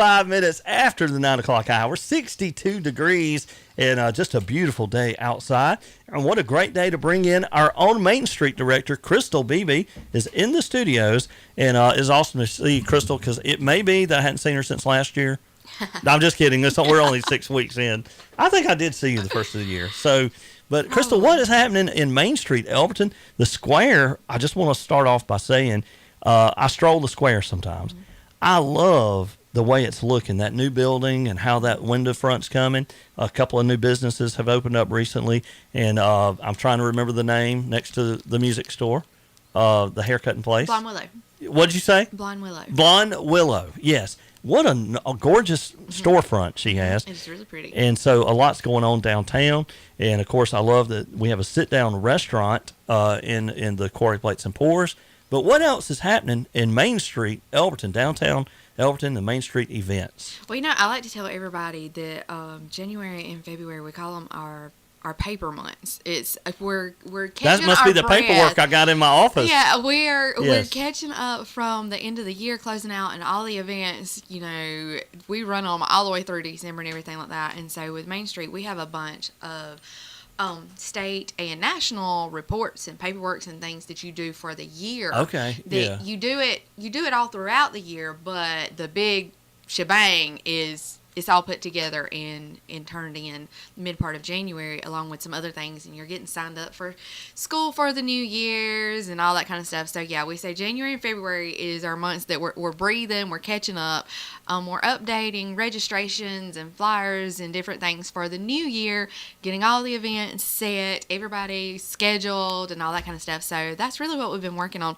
5 minutes after the 9 o'clock hour, 62 degrees, and just a beautiful day outside. And what a great day to bring in our own Main Street director, Christile Beebe, is in the studios, and it's awesome to see Christile because it may be that I hadn't seen her since last year. No, I'm just kidding. We're only 6 weeks in. I think I did see you the first of the year. But Christile, what is happening in Main Street, Elberton? The square, I just want to start off by saying I stroll the square sometimes. Mm-hmm. I love the way it's looking, that new building and how that window front's coming. A couple of new businesses have opened up recently, and I'm trying to remember the name next to the music store, the haircutting place. Blonde Willow. What did you say? Blonde Willow. Blonde Willow, yes. What a gorgeous storefront she has. It's really pretty. And so a lot's going on downtown. And, of course, I love that we have a sit-down restaurant in the Quarry Plates and Pours. But what else is happening in Main Street, Elberton, downtown Elberton, the Main Street events? Well, I like to tell everybody that January and February, we call them our paper months. It's we're catching that must be the breath. Paperwork I got in my office. Yeah, we're catching up from the end of the year, closing out, and all the events. We run them all the way through December and everything like that. And so with Main Street, we have a bunch of state and national reports and paperworks and things that you do for the year. Okay. That you do it all throughout the year, but the big shebang is. It's all put together and turned in mid part of January, along with some other things, and you're getting signed up for school for the New Year's and all that kind of stuff. So yeah, we say January and February is our months that we're breathing, we're catching up, we're updating registrations and flyers and different things for the new year, getting all the events set, everybody scheduled, and all that kind of stuff. So that's really what we've been working on.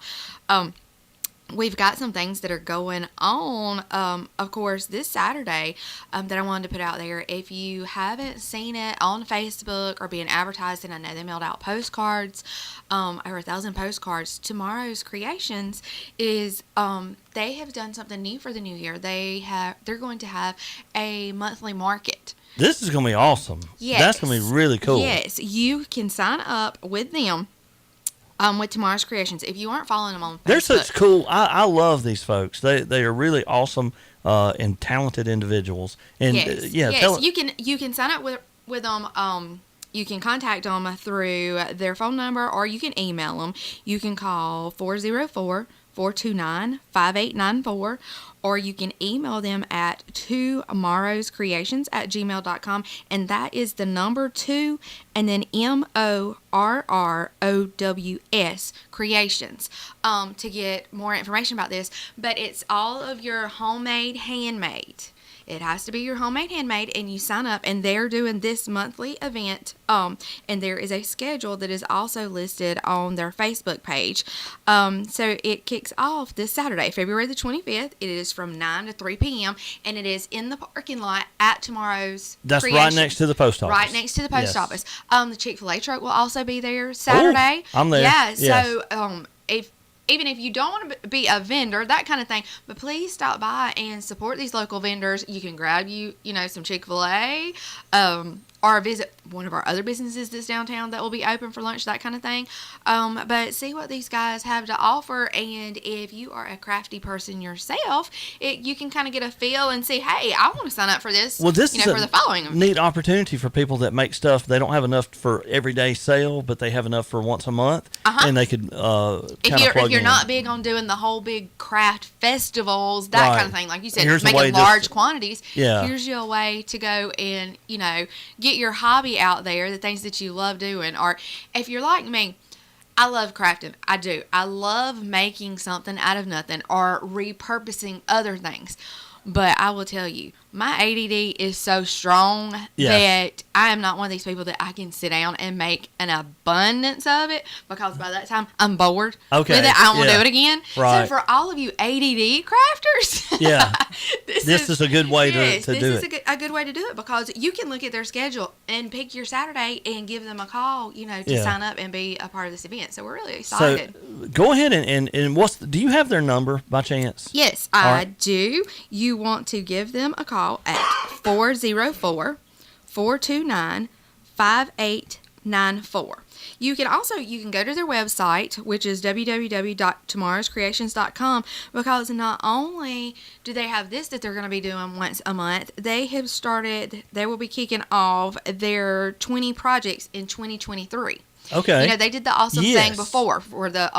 We've got some things that are going on, of course, this Saturday that I wanted to put out there. If you haven't seen it on Facebook or being advertised, and I know they mailed out postcards, over 1,000 postcards. Tomorrow's Creations is they have done something new for the new year. They're going to have a monthly market. This is going to be awesome. Yes. That's going to be really cool. Yes, you can sign up with them. With Tomorrow's Creations. If you aren't following them on Facebook. They're such cool. I love these folks. They are really awesome and talented individuals. And yes. You can sign up with them. You can contact them through their phone number, or you can email them. You can call 404-429-5894, or you can email them at tomorrowscreations@gmail.com, and that is the number 2 and then MORROWS Creations to get more information about this. But it's all of your homemade, handmade. It has to be your homemade, handmade, and you sign up, and they're doing this monthly event, and there is a schedule that is also listed on their Facebook page. So it kicks off this Saturday, February the 25th. It is from 9 to 3 p.m., and it is in the parking lot at Tomorrow's That's Creations. Right next to the post office. Right next to the post office. The Chick-fil-A truck will also be there Saturday. Ooh, I'm there. Yeah, yes. So even if you don't want to be a vendor, that kind of thing, but please stop by and support these local vendors. You can grab some Chick-fil-A, or visit one of our other businesses that's downtown that will be open for lunch, that kind of thing. But see what these guys have to offer, and if you are a crafty person yourself, you can kind of get a feel and see, hey, I want to sign up for this. Well, this is for the following neat opportunity for people that make stuff. They don't have enough for everyday sale, but they have enough for once a month, and they could if you're not big on doing the whole big craft festivals, that kind of thing, like you said, making large quantities. Yeah. Here's your way to go and get your hobby out there, the things that you love doing. Or if you're like me, I love crafting. I do. I love making something out of nothing or repurposing other things. But I will tell you, my ADD is so strong that I am not one of these people that I can sit down and make an abundance of it, because by that time I'm bored with it. I don't want to do it again. Right. So for all of you ADD crafters, this is a good way to do it. This is a good way to do it, because you can look at their schedule and pick your Saturday and give them a call, to sign up and be a part of this event. So we're really excited. So go ahead and do you have their number by chance? Yes, I do. You want to give them a call at 404-429-5894. You can go to their website, which is www.tomorrowscreations.com, because not only do they have this that they're going to be doing once a month, they will be kicking off their 20 projects in 2023. Okay. They did the awesome thing before for the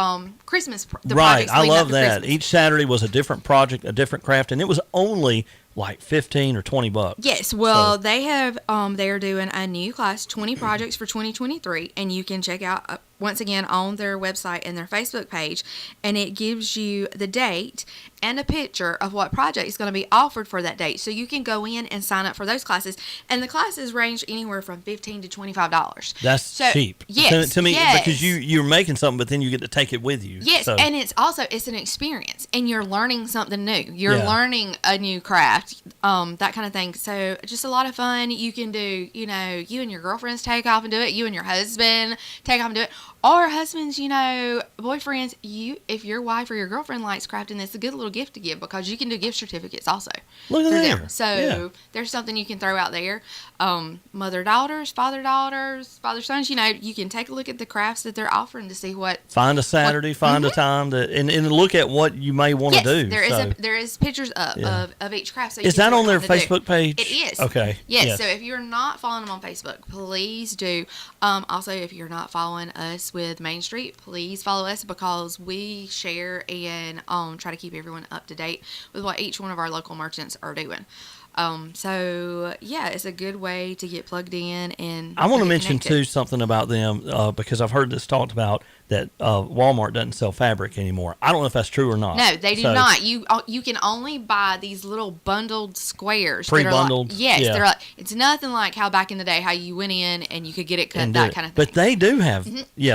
Christmas right. projects. I love that. Christmas. Each Saturday was a different project, a different craft, and it was only like $15 or $20. Yes. Well, they have they're doing a new class, 20 projects for 2023, and you can check out once again on their website and their Facebook page, and it gives you the date and a picture of what project is going to be offered for that date. So you can go in and sign up for those classes, and the classes range anywhere from $15 to $25. That's cheap. Yes, to me, yes. because you're making something, but then you get to take it with you. Yes, so. and it's an experience, and you're learning something new. You're learning a new craft, that kind of thing. So just a lot of fun. You can do, you and your girlfriends take off and do it. You and your husband take off and do it. Or husbands, boyfriends, if your wife or your girlfriend likes crafting, it's a good little gift to give, because you can do gift certificates also. Look at there. So there's something you can throw out there. Mother-daughters, father-daughters, father-sons, you can take a look at the crafts that they're offering to see what. Find a Saturday, find a time and look at what you may want to do. There is pictures of each craft. So is that on their Facebook page? It is. Okay. Yes. So if you're not following them on Facebook, please do. Also, if you're not following us with Main Street, please follow us, because we share and try to keep everyone up to date with what each one of our local merchants are doing. It's a good way to get plugged in. And I want to mention too something about them, because I've heard this talked about, that Walmart doesn't sell fabric anymore. I don't know if that's true or not. No, they do not. You can only buy these little bundled squares. Pre-bundled. They're like, it's nothing like how back in the day how you went in and you could get it cut, that kind of thing. But they do have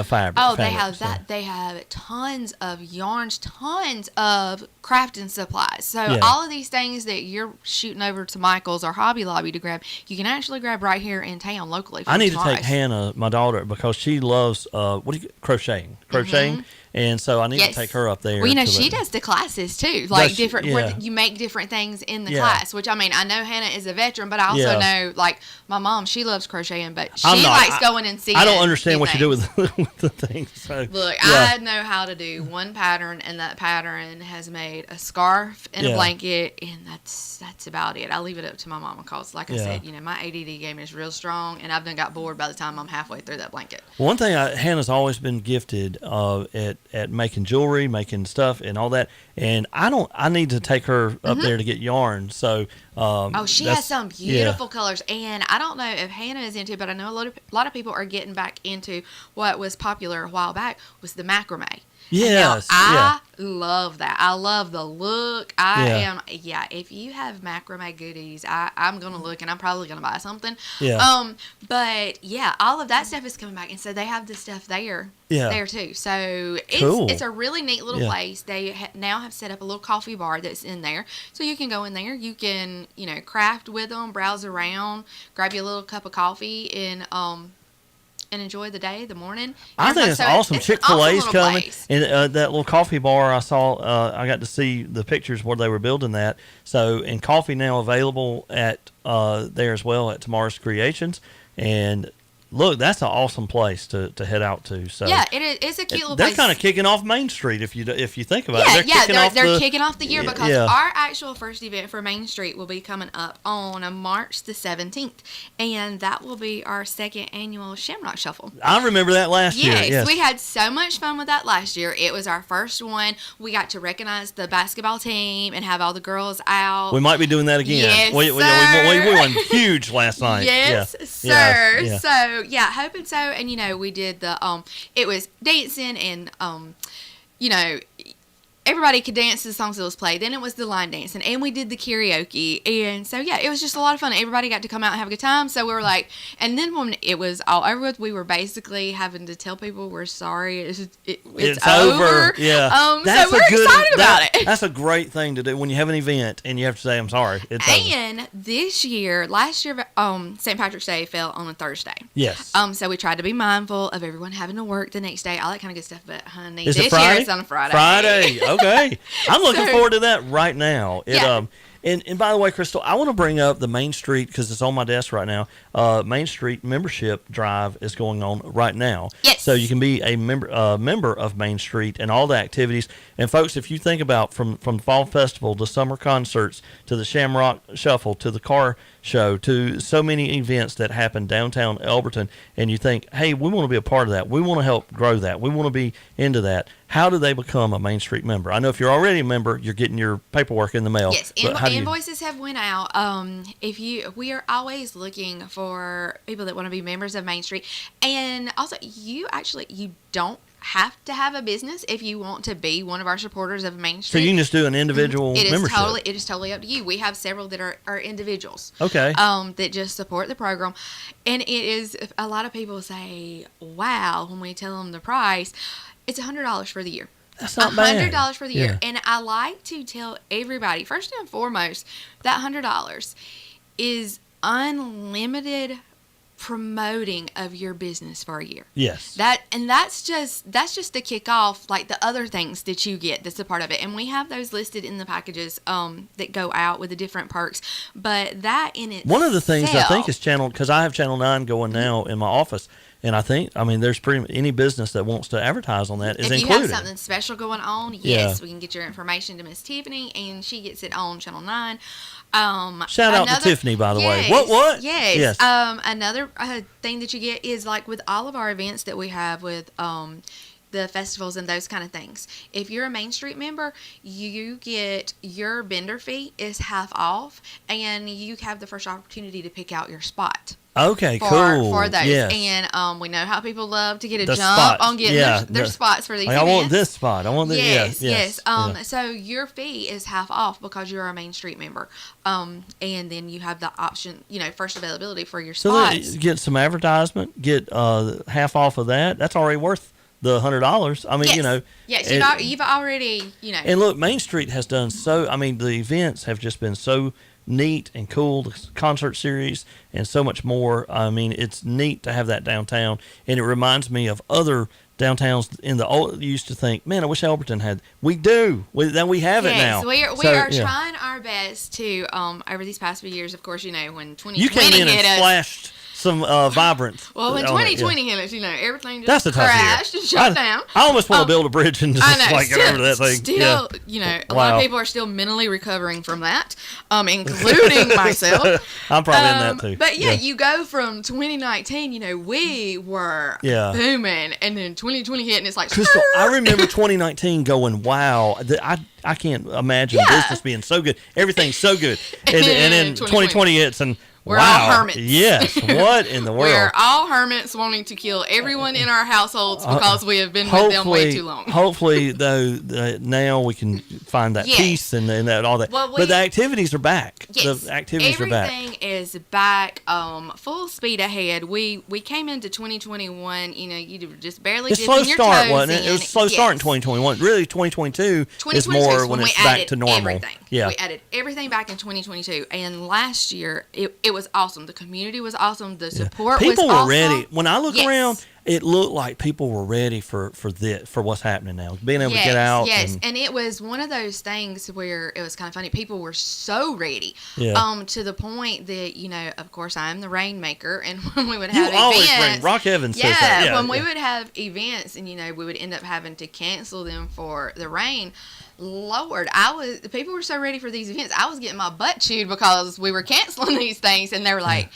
fabric. Oh, they have that. They have tons of yarns, tons of crafting supplies. So all of these things that you're shooting over to Michael's or Hobby Lobby to grab, you can actually grab right here in town locally. I need to take Hannah, my daughter, because she loves crocheting. And so I need to take her up there. Well, she does the classes too, like where you make different things in the class. Which I know Hannah is a veteran, but I also know, like my mom, she loves crocheting, but she likes going and seeing. I don't understand what you do with the things. So, look, I know how to do one pattern, and that pattern has made a scarf and a blanket, and that's about it. I leave it up to my mama, because, like I said, my ADD game is real strong, and I've done got bored by the time I'm halfway through that blanket. One thing Hannah's always been gifted at making jewelry, making stuff, and all that. And I need to take her up there to get yarn. So she has some beautiful colors, and I don't know if Hannah is into it, but I know a lot of people are getting back into what was popular a while back, was the macrame. Yes. I love that. I love the look. If you have macrame goodies, I'm going to look, and I'm probably going to buy something. Yeah. But all of that stuff is coming back, and so they have the stuff there too. So it's a really neat little place. They now have set up a little coffee bar that's in there, so you can go in there. You can craft with them, browse around, grab you a little cup of coffee, and enjoy the day, the morning. I think it's awesome. Chick-fil-A's coming, and that little coffee bar I saw. I got to see the pictures where they were building that. So, and coffee now available at there as well at Tomorrow's Creations, and look, that's an awesome place to head out to. So it's a cute little they're place. They're kind of kicking off Main Street if you think about it. They're kicking off the year, because our actual first event for Main Street will be coming up on March the 17th, and that will be our second annual Shamrock Shuffle. I remember that last year. Yes, we had so much fun with that last year. It was our first one. We got to recognize the basketball team and have all the girls out. We might be doing that again. Yes, we won huge last night. Yes, sir. Yeah. So hoping so. And we did the it was dancing, and everybody could dance to the songs that was played. Then it was the line dancing, and we did the karaoke. And so, it was just a lot of fun. Everybody got to come out and have a good time. So we were like, and then when it was all over with, we were basically having to tell people we're sorry. It's over. Yeah. So we're excited about it. That's a great thing to do when you have an event and you have to say, I'm sorry. It's over. Last year, St. Patrick's Day fell on a Thursday. Yes. So we tried to be mindful of everyone having to work the next day, all that kind of good stuff. But honey, this year it's on a Friday. Okay. I'm looking forward to that right now. And by the way, Crystal, I want to bring up the Main Street because it's on my desk right now. Main Street membership drive is going on right now. Yes. So you can be a member of Main Street and all the activities. And folks, if you think about from the fall festival, the summer concerts, to the Shamrock Shuffle, to the car show, to so many events that happen downtown Elberton, and you think, hey, we want to be a part of that. We want to help grow that. We want to be into that. How do they become a Main Street member? I know if you're already a member, you're getting your paperwork in the mail. Yes, invoices have went out. We are always looking for people that want to be members of Main Street, and also you don't have to have a business if you want to be one of our supporters of Main Street. So you can just do an individual membership. It is totally up to you. We have several that are individuals. Okay. That just support the program, and it is. A lot of people say, "Wow!" when we tell them the price. It's $100 for the year. That's not bad. $100 for the year. Yeah. And I like to tell everybody, first and foremost, that $100 is unlimited promoting of your business for a year. Yes. That's just to kick off like the other things that you get that's a part of it. And we have those listed in the packages that go out with the different perks. But that in itself, one of the things I think is channeled, because I have Channel 9 going now in my office. And I think, there's any business that wants to advertise on that is included. If you have something special going on, yes, we can get your information to Miss Tiffany, and she gets it on Channel 9. Shout out to Tiffany, by the way. What? Yes. Another thing that you get is like with all of our events that we have with the festivals and those kind of things. If you're a Main Street member, you get your vendor fee is half off, and you have the first opportunity to pick out your spot. Okay, cool. For those. Yes. And we know how people love to get a the jump spots. on getting their spots for these like, events. I want this spot. I want this. Yes. So your fee is half off because you're a Main Street member. And then you have the option, first availability for your spots. So get some advertisement, get half off of that. That's already worth the $100. Yes, you've already, And look, Main Street has done the events have just been so neat and cool, the concert series and so much more. It's neat to have that downtown, and it reminds me of other downtowns in the old. You used to think, man, I wish Elberton had. We do. We have it now. We are trying our best to over these past few years. Of course, when 2020 you came in hit and splashed some vibrant. Well, when 2020 hit us, everything that's just a tough crashed year. and shut down. I almost want to build a bridge and just get over that thing. Still, a lot of people are still mentally recovering from that, including myself. I'm probably in that too. But you go from 2019, we were booming, and then 2020 hit, and it's like, Crystal, I remember 2019 going, wow, I can't imagine business being so good. Everything's so good. And then 2020 hits, and we're all hermits. Yes. What in the world? We're all hermits wanting to kill everyone in our households because we have been with them way too long. Hopefully, though, now we can find that peace and that all that. But the activities are back. Yes. The activities are back. Everything is back, full speed ahead. We came into 2021, you were just barely dipping your toes in. It's slow start, wasn't it? It was a slow start in 2021. Really, 2022 is more when it's back to normal. Everything. Yeah. We added everything back in 2022. And last year, it was awesome. The community was awesome. The support was awesome. People were ready. When I look around, it looked like people were ready for what's happening now. Being able to get out. Yes, and it was one of those things where it was kind of funny. People were so ready. To the point that, of course, I'm the rainmaker, and when we would have events. Always rain. Rock Evans says that. Yeah, when we would have events and, we would end up having to cancel them for the rain. Lord, people were so ready for these events. I was getting my butt chewed because we were canceling these things, and they were like,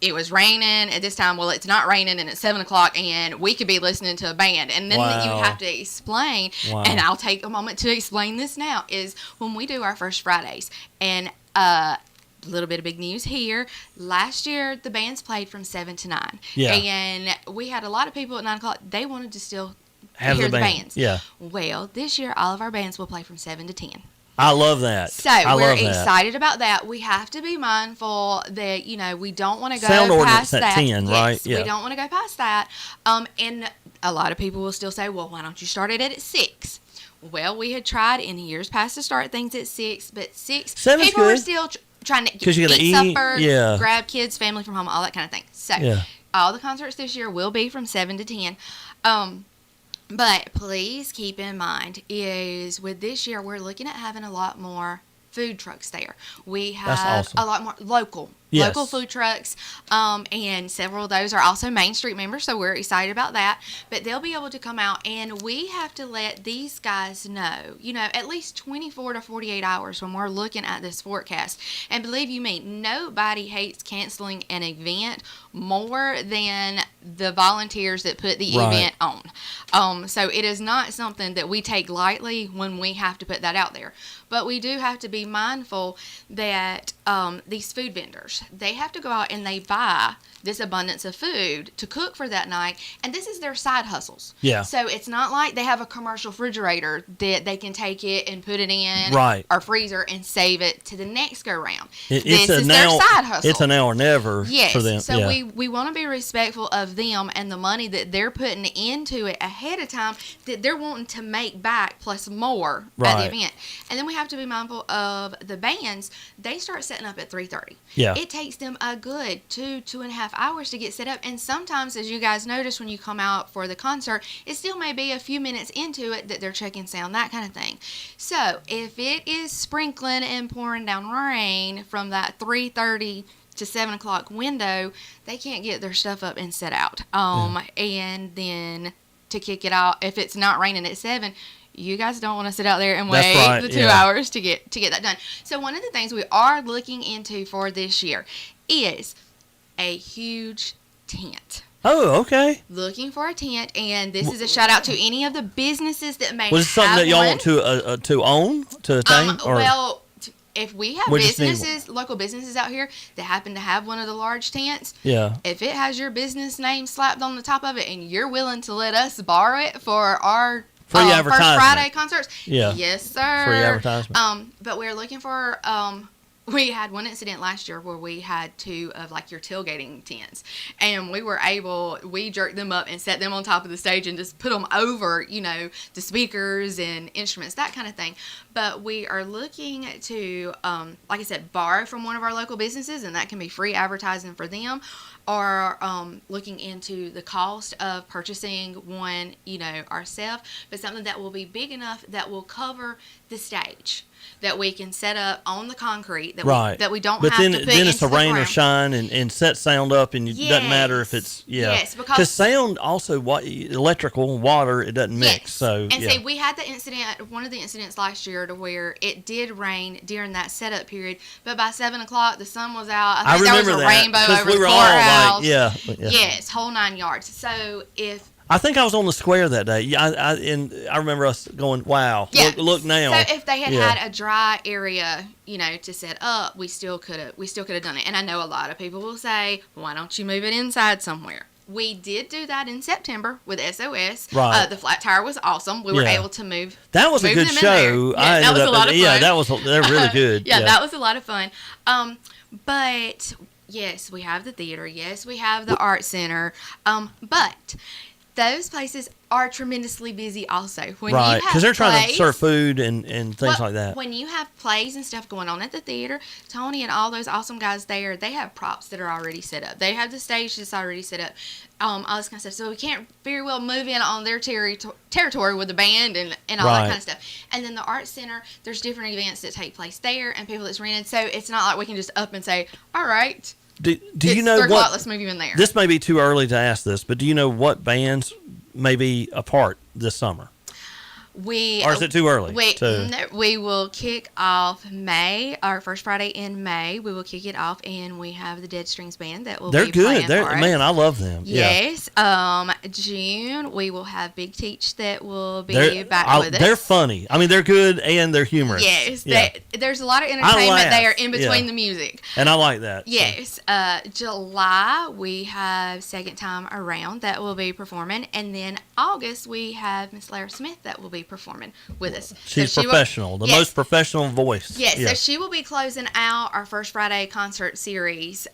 it was raining at this time. Well, it's not raining, and it's 7:00, and we could be listening to a band. And then you have to explain, and I'll take a moment to explain this now, is when we do our First Fridays, and a little bit of big news here. Last year, the bands played from 7 to 9. Yeah. And we had a lot of people at 9 o'clock. They wanted to still have hear the band. bands. Yeah. Well, this year, all of our bands will play from 7 to 10. I love that. So we're excited about that. We have to be mindful that, we don't want to go Sound past that. At 10, right? Yes, we don't want to go past that. And a lot of people will still say, well, why don't you start it at 6? Well, we had tried in years past to start things at 6, but 6, 7's people good. were still trying to eat supper, grab kids, family from home, all that kind of thing. So all the concerts this year will be from 7 to 10. But please keep in mind is with this year, we're looking at having a lot more food trucks there. We That's have awesome. a lot more local Yes. food trucks, and several of those are also Main Street members, so we're excited about that. But they'll be able to come out, and we have to let these guys know, at least 24 to 48 hours when we're looking at this forecast. And believe you me, nobody hates canceling an event more than the volunteers that put the Right. event on. So it is not something that we take lightly when we have to put that out there. But we do have to be mindful that these food vendors, they have to go out and they buy this abundance of food to cook for that night, and this is their side hustles. Yeah. So it's not like they have a commercial refrigerator that they can take it and put it in Right. our freezer and save it to the next go round. It's this a is now, their side hustle. It's a now or never Yes, for them. so yeah. we want to be respectful of them and the money that they're putting into it ahead of time that they're wanting to make back plus more at Right. the event. And then we have to be mindful of the bands. They start setting up at 3:30. Yeah. It takes them a good 2.5 hours to get set up. And sometimes, as you guys notice when you come out for the concert, it still may be a few minutes into it that they're checking sound, that kind of thing. So if it is sprinkling and pouring down rain from that 3:30 to 7 o'clock window, they can't get their stuff up and set out. And then to kick it out, if it's not raining at 7, you guys don't want to sit out there and That's wait right, the 2 yeah. hours to get that done. So one of the things we are looking into for this year is a huge tent. Oh, okay. Looking for a tent, and this is a shout out to any of the businesses that may Was it something have that y'all one. want to own to attain? Or Well, if we have We just need businesses, local businesses out here that happen to have one of the large tents, yeah. if it has your business name slapped on the top of it and you're willing to let us borrow it for our Free First advertisement. Friday concerts, Yeah. yes, sir. Free advertisement. But we're looking for. We had one incident last year where we had two of like your tailgating tents, and we jerked them up and set them on top of the stage and just put them over, the speakers and instruments, that kind of thing. But we are looking to, like I said, borrow from one of our local businesses, and that can be free advertising for them, or looking into the cost of purchasing one, ourselves, but something that will be big enough that will cover the stage, that we can set up on the concrete, that Right. we don't But have then, to put then it's into a the rain or ground. shine and set sound up, and it doesn't matter if it's Yes, because sound also electrical and water, it doesn't mix. Yes. So and see, we had one of the incidents last year to where it did rain during that setup period, but by 7 o'clock the sun was out. I think there was remember a that, rainbow 'cause over we the were courthouse. all like, yeah. Yes, whole 9 yards. So if I think I was on the square that day. Yeah, and I remember us going, "Wow, Yeah. look now." So if they had Yeah. had a dry area, to set up, we still could have done it. And I know a lot of people will say, "Why don't you move it inside somewhere?" We did do that in September with SOS. Right. The flat tire was awesome. We were Yeah. able to move. That was a move good them in there. show. Yeah, I that ended was up a lot of Yeah, fun. they're really good. Yeah, that was a lot of fun. But yes, we have the theater. Yes, we have the art center. But those places are tremendously busy also. When right, because because they're trying to serve food and things like that. When you have plays and stuff going on at the theater, Tony and all those awesome guys there, they have props that are already set up. They have the stage that's already set up. All this kind of stuff. So we can't very well move in on their territory with the band and all that kind of stuff. And then the art center, there's different events that take place there and people that's rented. So it's not like we can just up and say, all right, Do you it's know 3 o'clock, what? let's move you in there. This may be too early to ask this, but do you know what bands may be a part this summer? Or is it too early? We will kick off May, our first Friday in May. We will kick it off, and we have the Dead Strings Band that will They're be good. playing for us. Man, I love them. Yes. June, we will have Big Teach that will be back with us. They're funny. I mean, they're good and they're humorous. Yes. Yeah. There's a lot of entertainment laugh. there in between Yeah. the music. And I like that. Yes. July, we have Second Time Around that will be performing. And then August, we have Miss Lara Smith that will be performing with us. She's So she will- professional. The Yes. most professional voice. Yes, Yeah. so she will be closing out our First Friday concert series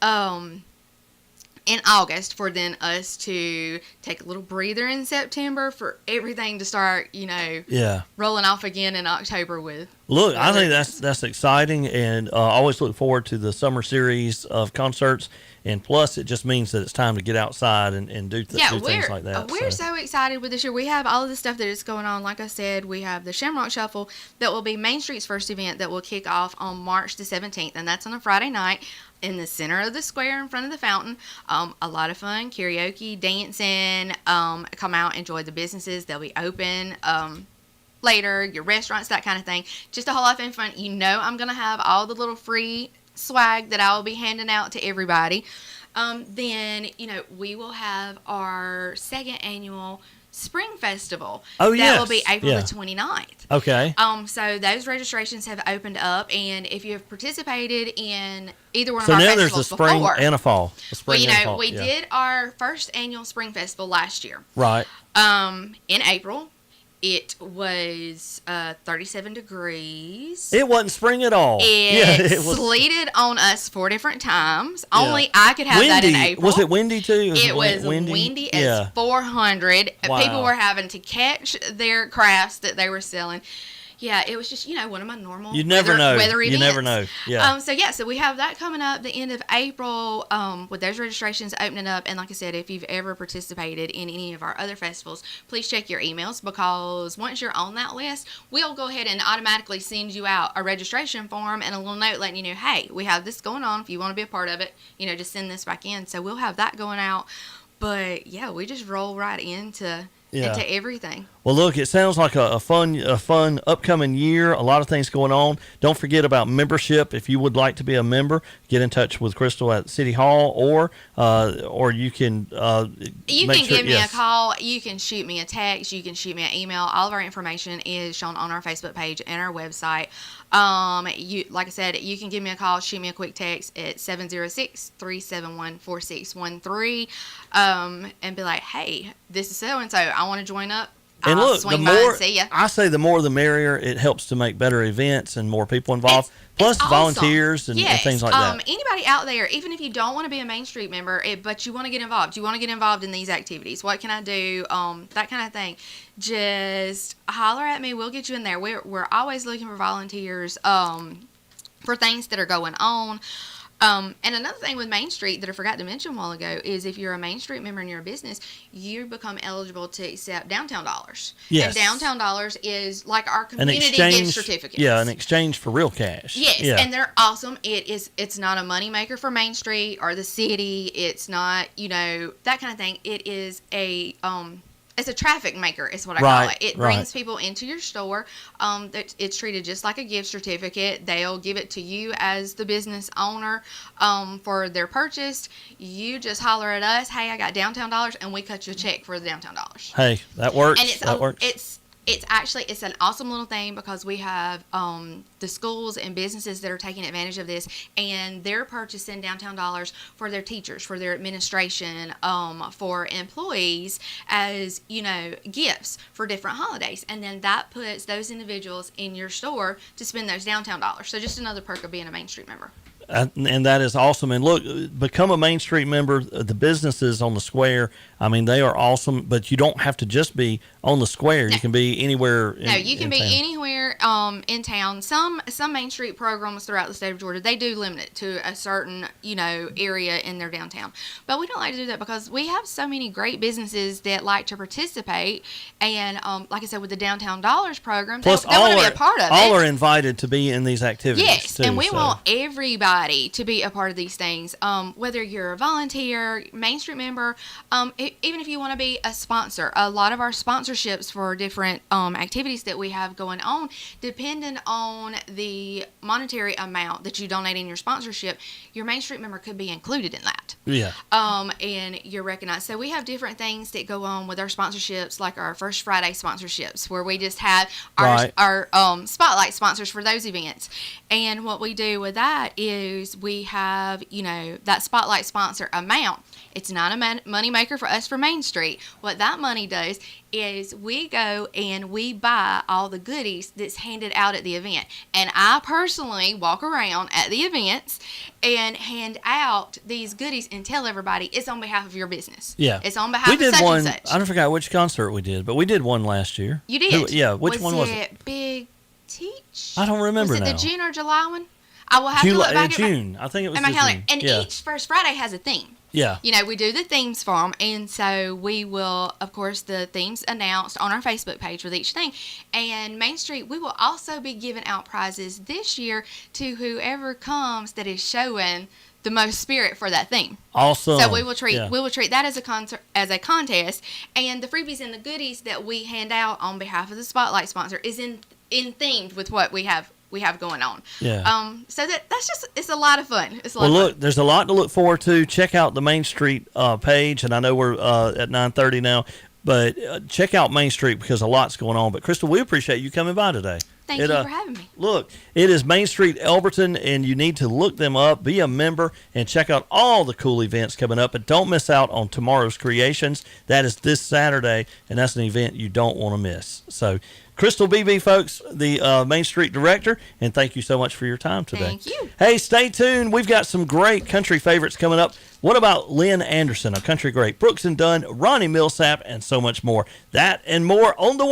in August for then us to take a little breather in September for everything to start, Yeah. rolling off again in October with Look, I think events. that's exciting, and I always look forward to the summer series of concerts. And plus, it just means that it's time to get outside and do things like that. We're so excited with this year. We have all of the stuff that is going on. Like I said, we have the Shamrock Shuffle that will be Main Street's first event that will kick off on March the 17th, and that's on a Friday night in the center of the square in front of the fountain. A lot of fun, karaoke, dancing. Come out, enjoy the businesses. They'll be open. Later, your restaurants, that kind of thing. Just a whole lot of fun. I'm going to have all the little free swag that I will be handing out to everybody. Then, we will have our second annual Spring Festival. Oh, yes. That will be April the 29th. Okay. So those registrations have opened up, and if you have participated in either one of So our now festivals there's a spring before, and a fall. A spring and a well, fall. we did our first annual Spring Festival last year. Right. In April. It was 37 degrees. It wasn't spring at all. It was sleeted on us 4 different times. Only I could have windy. that in April. Was it windy too? It was windy as 400. Wow. People were having to catch their crafts that they were selling. Yeah, it was just, one of my normal You never know. weather events. You never know. Yeah. So we have that coming up the end of April with those registrations opening up. And like I said, if you've ever participated in any of our other festivals, please check your emails, because once you're on that list, we'll go ahead and automatically send you out a registration form and a little note letting you know, hey, we have this going on. If you want to be a part of it, just send this back in. So we'll have that going out. But yeah, we just roll right into everything. Well, look, it sounds like a fun upcoming year. A lot of things going on. Don't forget about membership. If you would like to be a member, get in touch with Christile at City Hall, or you can give me a call. You can shoot me a text. You can shoot me an email. All of our information is shown on our Facebook page and our website. Like I said, you can give me a call, shoot me a quick text at 706-371-4613, and be like, hey, this is so-and-so. I want to join up. And I'll look, swing by and see ya. I say the more the merrier. It helps to make better events and more people involved. Plus it's volunteers awesome. and things like that. Anybody out there, even if you don't want to be a Main Street member, but you want to get involved, you want to get involved in these activities. What can I do? That kind of thing. Just holler at me. We'll get you in there. We're always looking for volunteers for things that are going on. And another thing with Main Street that I forgot to mention a while ago is if you're a Main Street member and you're a business, you become eligible to accept downtown dollars. Yes. And downtown dollars is like our community gift certificates. Yeah, an exchange for real cash. Yes, yeah. And they're awesome. It's not a moneymaker for Main Street or the city. It's not, that kind of thing. It is it's a traffic maker is what I call it. It brings people into your store. It's treated just like a gift certificate. They'll give it to you as the business owner for their purchase. You just holler at us, hey, I got downtown dollars, and we cut you a check for the downtown dollars. Hey, that works. And that works. It's an awesome little thing because we have the schools and businesses that are taking advantage of this, and they're purchasing downtown dollars for their teachers, for their administration, for employees as gifts for different holidays, and then that puts those individuals in your store to spend those downtown dollars. So just another perk of being a Main Street member. And that is awesome. And look, become a Main Street member. The businesses on the square, they are awesome. But you don't have to just be on the square. No. You can be anywhere. You can be anywhere in town. Some Main Street programs throughout the state of Georgia, they do limit it to a certain area in their downtown. But we don't like to do that because we have so many great businesses that like to participate. And like I said, with the Downtown Dollars program, they want to be a part of it. All are invited to be in these activities. Yes, too, and we want everybody to be a part of these things, whether you're a volunteer, Main Street member, even if you want to be a sponsor. A lot of our sponsorships for different activities that we have going on, depending on the monetary amount that you donate in your sponsorship, your Main Street member could be included in that. Yeah. And you're recognized. So we have different things that go on with our sponsorships, like our First Friday sponsorships, where we just have our spotlight sponsors for those events. And what we do with that is we have, that spotlight sponsor amount. It's not a money maker for us for Main Street. What that money does is we go and we buy all the goodies that's handed out at the event. And I personally walk around at the events and hand out these goodies and tell everybody it's on behalf of your business. Yeah. It's on behalf of such and such. I don't forget which concert we did, but we did one last year. You did? Which one was it? Big teach? I don't remember Was it now. the June or July one? I will have to look back June. I think it was at my the calendar. June. And Yeah. each First Friday has a theme. Yeah. You know, we do the themes for them, and so we will, of course, the themes announced on our Facebook page with each thing. And Main Street, we will also be giving out prizes this year to whoever comes that is showing the most spirit for that theme. Awesome. So we will treat that as a contest, and the freebies and the goodies that we hand out on behalf of the Spotlight sponsor is in themed with what we have going on. Yeah. So that's just, it's a lot of fun. It's a lot Well, of look, fun. there's a lot to look forward to. Check out the Main Street page, and I know we're at 9:30 now, but check out Main Street because a lot's going on. But Christile, we appreciate you coming by today. Thank you for having me. Look, it is Main Street Elberton, and you need to look them up, be a member, and check out all the cool events coming up. And don't miss out on tomorrow's Creations. That is this Saturday, and that's an event you don't want to miss. So, Christile Beebe, folks, the Main Street Director, and thank you so much for your time today. Thank you. Hey, stay tuned. We've got some great country favorites coming up. What about Lynn Anderson, a country great, Brooks and Dunn, Ronnie Millsap, and so much more. That and more on the way.